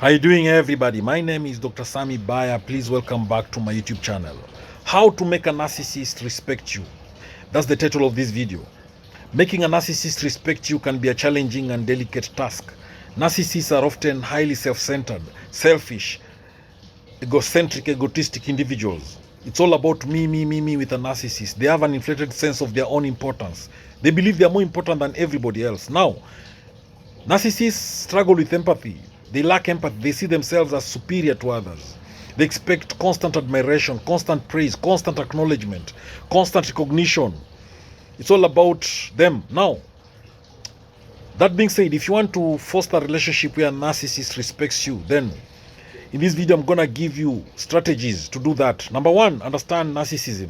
How you doing, everybody? My name is Dr. Sami Baya. Please welcome back to my YouTube channel. How to make a narcissist respect you. That's the title of this video. Making a narcissist respect you can be a challenging and delicate task. Narcissists are often highly self-centered, selfish, egocentric, egotistic individuals. It's all about me with a narcissist. They have an inflated sense of their own importance. They believe they are more important than everybody else. Now, narcissists struggle with empathy. They lack empathy. They see themselves as superior to others. They expect constant admiration, constant praise, constant acknowledgement, constant recognition. It's all about them. Now, that being said, if you want to foster a relationship where a narcissist respects you, then in this video, I'm going to give you strategies to do that. Number one, understand narcissism.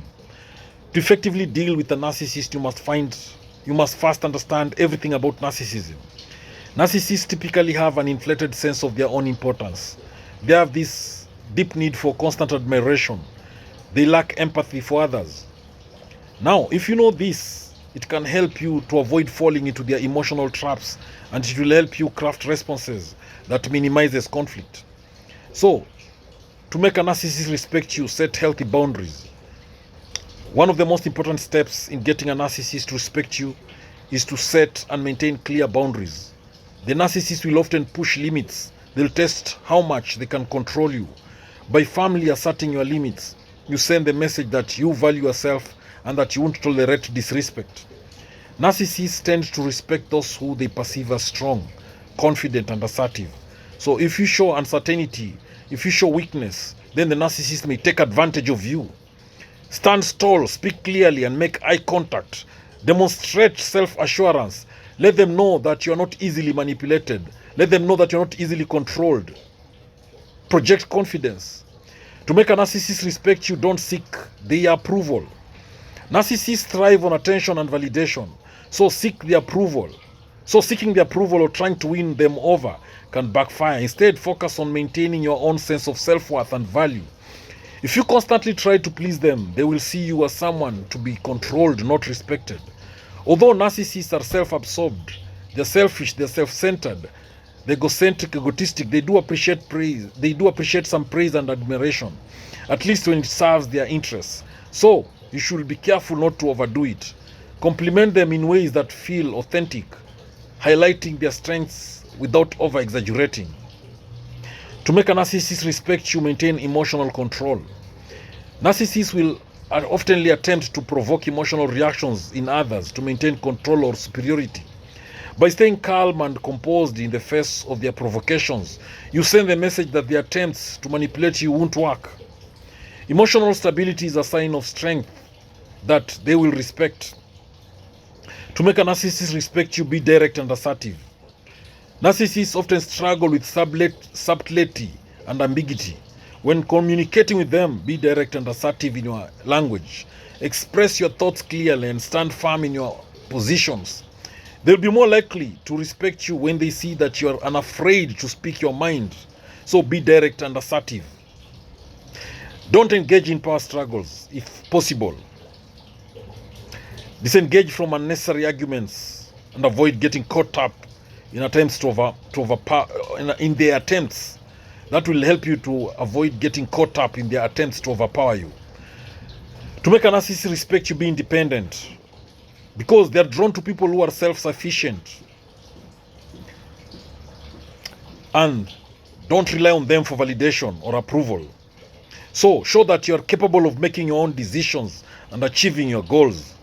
To effectively deal with a narcissist, you must first understand everything about narcissism. Narcissists typically have an inflated sense of their own importance. They have this deep need for constant admiration. They lack empathy for others. Now, if you know this, it can help you to avoid falling into their emotional traps, and it will help you craft responses that minimizes conflict. So, to make a narcissist respect you, set healthy boundaries. One of the most important steps in getting a narcissist to respect you is to set and maintain clear boundaries. The narcissist will often push limits. They'll test how much they can control you. By firmly asserting your limits, you send the message that you value yourself and that you won't tolerate disrespect. Narcissists tend to respect those who they perceive as strong, confident, and assertive. So if you show uncertainty, if you show weakness, then the narcissist may take advantage of you. Stand tall, speak clearly, and make eye contact. Demonstrate self-assurance. Let them know that you are not easily manipulated. Let them know that you're not easily controlled. Project confidence. To make a narcissist respect you, don't seek their approval. Narcissists thrive on attention and validation. So seek the approval. So seeking the approval or trying to win them over can backfire. Instead, focus on maintaining your own sense of self-worth and value. If you constantly try to please them, they will see you as someone to be controlled, not respected. Although narcissists are self-absorbed, they're selfish, they're self-centered, they're egocentric, egotistic, they do appreciate praise. They do appreciate some praise and admiration, at least when it serves their interests. So, you should be careful not to overdo it. Compliment them in ways that feel authentic, highlighting their strengths without over-exaggerating. To make a narcissist respect you, maintain emotional control. Narcissists will often attempt to provoke emotional reactions in others to maintain control or superiority. By staying calm and composed in the face of their provocations, you send the message that the attempts to manipulate you won't work. Emotional stability is a sign of strength that they will respect. To make a narcissist respect you, be direct and assertive. Narcissists often struggle with subtlety and ambiguity. When communicating with them, be direct and assertive in your language. Express your thoughts clearly and stand firm in your positions. They'll be more likely to respect you when they see that you're unafraid to speak your mind. So be direct and assertive. Don't engage in power struggles, if possible. Disengage from unnecessary arguments and avoid getting caught up in attempts to overpower in their attempts. That will help you to avoid getting caught up in their attempts to overpower you. To make a narcissist respect you, be independent, because they are drawn to people who are self-sufficient. And don't rely on them for validation or approval. So show that you are capable of making your own decisions and achieving your goals.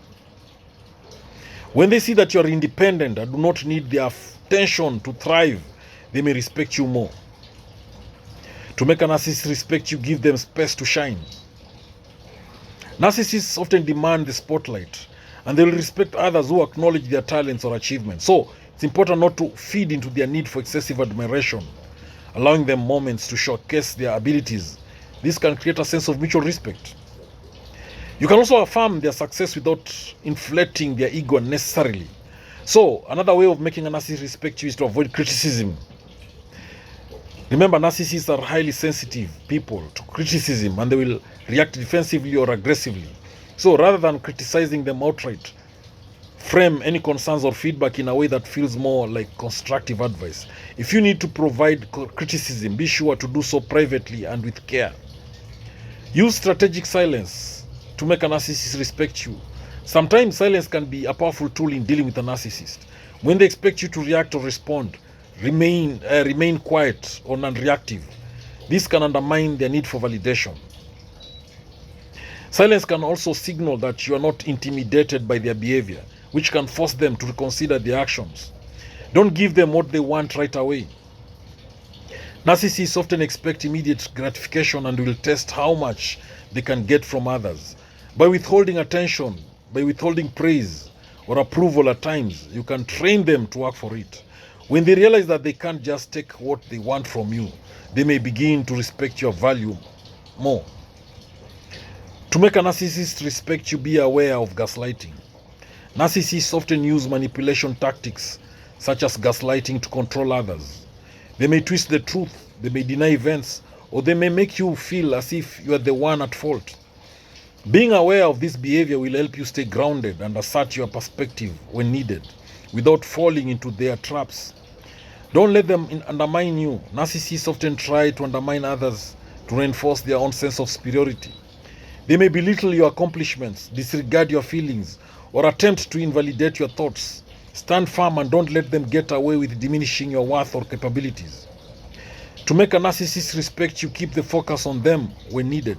When they see that you are independent and do not need their attention to thrive, they may respect you more. To make a narcissist respect you, give them space to shine. Narcissists often demand the spotlight, and they will respect others who acknowledge their talents or achievements. So, it's important not to feed into their need for excessive admiration, allowing them moments to showcase their abilities. This can create a sense of mutual respect. You can also affirm their success without inflating their ego unnecessarily. So, another way of making a narcissist respect you is to avoid criticism. Remember, narcissists are highly sensitive people to criticism, and they will react defensively or aggressively. So rather than criticizing them outright, frame any concerns or feedback in a way that feels more like constructive advice. If you need to provide criticism, be sure to do so privately and with care. Use strategic silence to make a narcissist respect you. Sometimes silence can be a powerful tool in dealing with a narcissist. When they expect you to react or respond, remain quiet or non-reactive. This can undermine their need for validation. Silence can also signal that you are not intimidated by their behavior, which can force them to reconsider their actions. Don't give them what they want right away. Narcissists often expect immediate gratification and will test how much they can get from others. By withholding attention, by withholding praise or approval at times, you can train them to work for it. When they realize that they can't just take what they want from you, they may begin to respect your value more. To make a narcissist respect you, be aware of gaslighting. Narcissists often use manipulation tactics such as gaslighting to control others. They may twist the truth, they may deny events, or they may make you feel as if you are the one at fault. Being aware of this behavior will help you stay grounded and assert your perspective when needed, without falling into their traps. Don't let them undermine you. Narcissists often try to undermine others to reinforce their own sense of superiority. They may belittle your accomplishments, disregard your feelings, or attempt to invalidate your thoughts. Stand firm and don't let them get away with diminishing your worth or capabilities. To make a narcissist respect you, keep the focus on them when needed.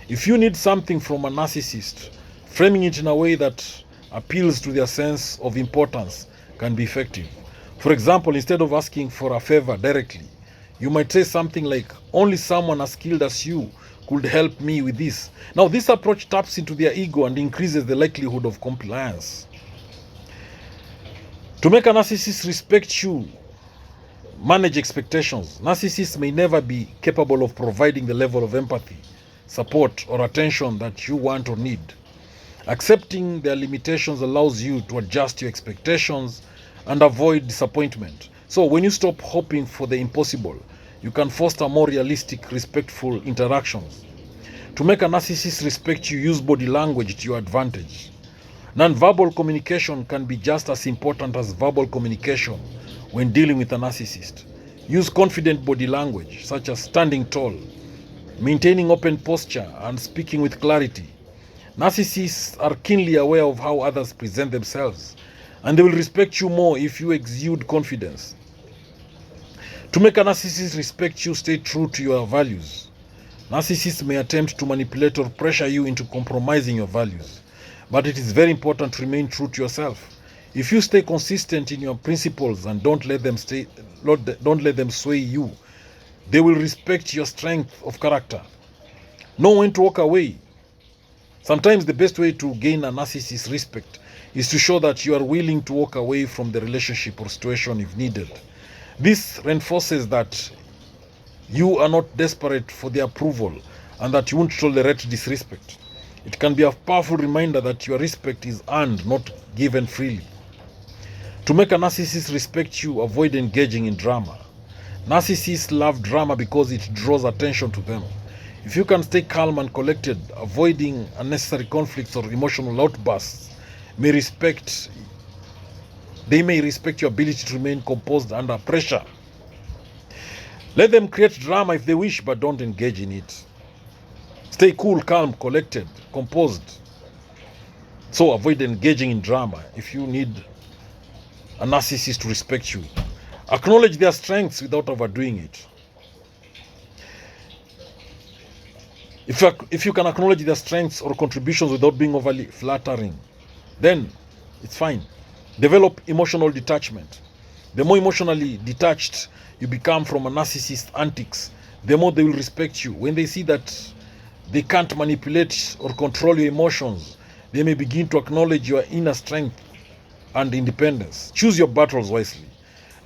If you need something from a narcissist, framing it in a way that appeals to their sense of importance can be effective. For example, instead of asking for a favor directly, you might say something like, "Only someone as skilled as you could help me with this." Now, this approach taps into their ego and increases the likelihood of compliance. To make a narcissist respect you, manage expectations. Narcissists may never be capable of providing the level of empathy, support, or attention that you want or need. Accepting their limitations allows you to adjust your expectations and avoid disappointment. So when you stop hoping for the impossible, you can foster more realistic, respectful interactions. To make a narcissist respect you, use body language to your advantage. Non-verbal communication can be just as important as verbal communication when dealing with a narcissist. Use confident body language, such as standing tall, maintaining open posture, and speaking with clarity. Narcissists are keenly aware of how others present themselves, and they will respect you more if you exude confidence. To make a narcissist respect you, stay true to your values. Narcissists may attempt to manipulate or pressure you into compromising your values, but it is very important to remain true to yourself. If you stay consistent in your principles and don't let them sway you, they will respect your strength of character. Know when to walk away. Sometimes the best way to gain a narcissist's respect is to show that you are willing to walk away from the relationship or situation if needed. This reinforces that you are not desperate for their approval and that you won't tolerate disrespect. It can be a powerful reminder that your respect is earned, not given freely. To make a narcissist respect you, avoid engaging in drama. Narcissists love drama because it draws attention to them. If you can stay calm and collected, avoiding unnecessary conflicts or emotional outbursts, they may respect your ability to remain composed under pressure. Let them create drama if they wish, but don't engage in it. Stay cool, calm, collected, composed. So avoid engaging in drama if you need a narcissist to respect you. Acknowledge their strengths without overdoing it. If you can acknowledge their strengths or contributions without being overly flattering, then it's fine. Develop emotional detachment. The more emotionally detached you become from a narcissist's antics, the more they will respect you. When they see that they can't manipulate or control your emotions, they may begin to acknowledge your inner strength and independence. Choose your battles wisely.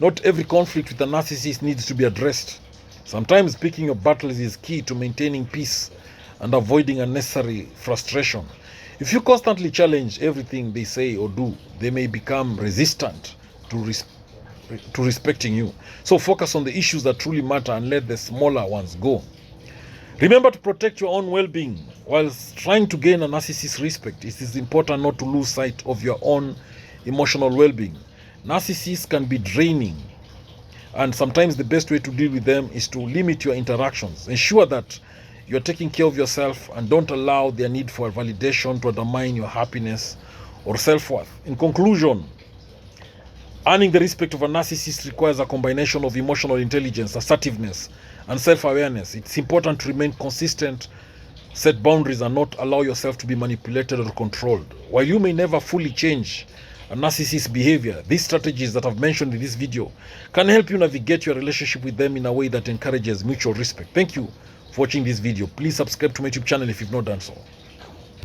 Not every conflict with a narcissist needs to be addressed. Sometimes picking your battles is key to maintaining peace and avoiding unnecessary frustration. If you constantly challenge everything they say or do, they may become resistant to respecting you. So focus on the issues that truly matter and let the smaller ones go. Remember to protect your own well-being. While trying to gain a narcissist's respect, it is important not to lose sight of your own emotional well-being. Narcissists can be draining, and sometimes the best way to deal with them is to limit your interactions. Ensure that you're taking care of yourself and don't allow their need for validation to undermine your happiness or self-worth. In conclusion, earning the respect of a narcissist requires a combination of emotional intelligence, assertiveness, and self-awareness. It's important to remain consistent, set boundaries, and not allow yourself to be manipulated or controlled. While you may never fully change a narcissist's behavior, these strategies that I've mentioned in this video can help you navigate your relationship with them in a way that encourages mutual respect. Thank you for watching this video. Please subscribe to my YouTube channel if you've not done so.